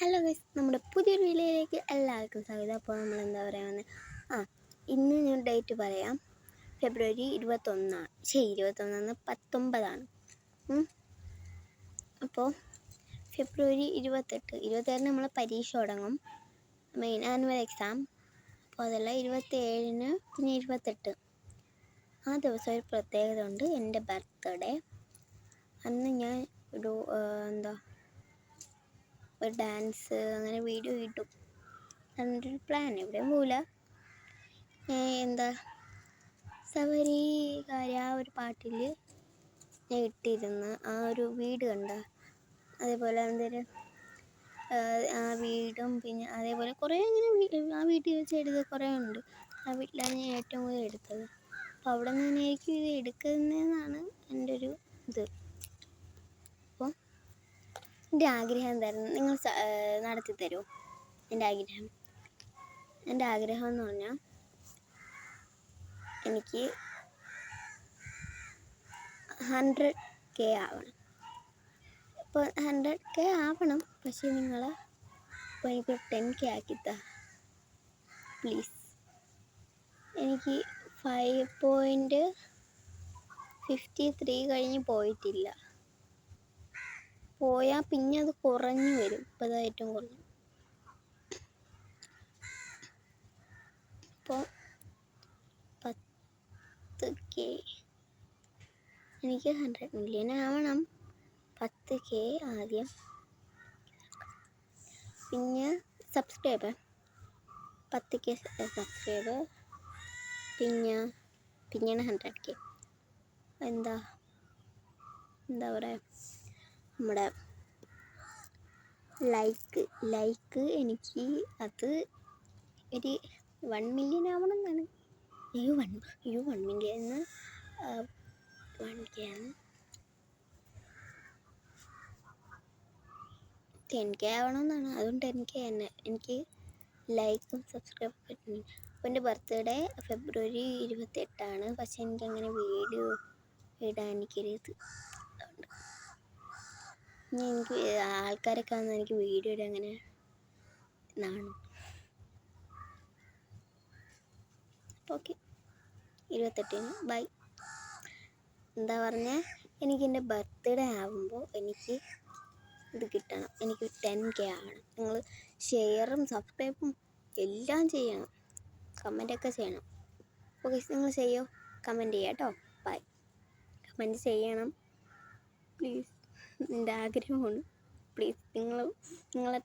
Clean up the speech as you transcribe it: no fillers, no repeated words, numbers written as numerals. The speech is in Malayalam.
ഹലോ ഗൈസ്, നമ്മുടെ പുതിയൊരു വീഡിയോയിലേക്ക് എല്ലാവർക്കും സ്വാഗതം. അപ്പോൾ നമ്മൾ എന്താ പറയുക, ഇന്ന് ഞാൻ ഡേറ്റ് പറയാം. ഫെബ്രുവരി 19 അപ്പോൾ ഫെബ്രുവരി 27 നമ്മൾ പരീക്ഷ തുടങ്ങും, മെയിൻ ആനുവൽ എക്സാം. അപ്പോൾ അതെല്ലാം 27 പിന്നെ 28 ആ ദിവസം ഒരു പ്രത്യേകത ഉണ്ട്. എൻ്റെ ബർത്ത്ഡേ അന്ന് ഞാൻ ഒരു ഒരു ഡാൻസ് അങ്ങനെ വീഡിയോ ഇട്ടു. അതിൻ്റെ പ്ലാൻ എവിടെ പോല സവരീകാരി ആ ഒരു പാട്ടിൽ ഞാൻ ഇട്ടിരുന്ന് ആ ഒരു വീട് കണ്ട. അതേപോലെ ആ വീടും പിന്നെ അതേപോലെ കുറേ ഇങ്ങനെ ആ വീട്ടിൽ വെച്ച് എടുത്തത് കുറേ ഉണ്ട്. ആ വീട്ടിലാണ് ഞാൻ ഏറ്റവും കൂടുതൽ എടുത്തത്. അപ്പോൾ അവിടെ നിന്നായിരിക്കും ഇത് എടുക്കുന്നതെന്നാണ് എൻ്റെ ഒരു ഇത്. അപ്പോൾ എൻ്റെ ആഗ്രഹം എന്തായിരുന്നു, നിങ്ങൾ നടത്തി തരുമോ? എൻ്റെ ആഗ്രഹം എന്ന് പറഞ്ഞാൽ എനിക്ക് 100K ആവണം. ഇപ്പോൾ 100K ആവണം, പക്ഷേ നിങ്ങൾ ഇപ്പോൾ എനിക്ക് 10K ആക്കിത്താ പ്ലീസ്. എനിക്ക് 5.53 കഴിഞ്ഞ് പോയിട്ടില്ല. പോയാൽ പിന്നെ അത് കുറഞ്ഞു വരും. ഇപ്പോൾ അത് ഏറ്റവും കുറഞ്ഞു. അപ്പോൾ 10K എനിക്ക് 100 മില്യൺ ആവണം. 10K ആദ്യം, പിന്നെ സബ്സ്ക്രൈബർ 10K സബ്സ്ക്രൈബർ, പിന്നെയാണ് 100K. എന്താ പറയുക, നമ്മുടെ ലൈക്ക് എനിക്ക് അത് ഒരു 1 മില്യൺ ആവണം എന്നാണ്. 1 മില്യൺ 1K ആണ്. 10K ആവണം എന്നാണ്. അതുകൊണ്ട് 10K തന്നെ. എനിക്ക് ലൈക്കും സബ്സ്ക്രൈബും കിട്ടണം. അപ്പോൾ എൻ്റെ ബർത്ത്ഡേ ഫെബ്രുവരി 28 പക്ഷെ എനിക്കങ്ങനെ വീഡിയോ ഇടാൻ എനിക്കൊരിത്. അതുകൊണ്ട് എനിക്ക് ആൾക്കാരൊക്കെ വന്ന് എനിക്ക് വീഡിയോ ഇടാൻ അങ്ങനെ നാണു. Okay, 28 by. എന്താ പറഞ്ഞാൽ എനിക്കെൻ്റെ ബർത്ത്ഡേ ആകുമ്പോൾ എനിക്ക് ഇത് കിട്ടണം. എനിക്ക് 10K ആവണം. നിങ്ങൾ ഷെയറും സബ്സ്ക്രൈബും എല്ലാം ചെയ്യണം, കമൻറ്റൊക്കെ ചെയ്യണം. ഓക്കെ, നിങ്ങൾ ചെയ്യോ? കമൻറ്റ് ചെയ്യാം കേട്ടോ. ബൈ. കമൻറ്റ് ചെയ്യണം പ്ലീസ്, എൻ്റെ ആഗ്രഹമാണ്. പ്ലീസ് നിങ്ങളെ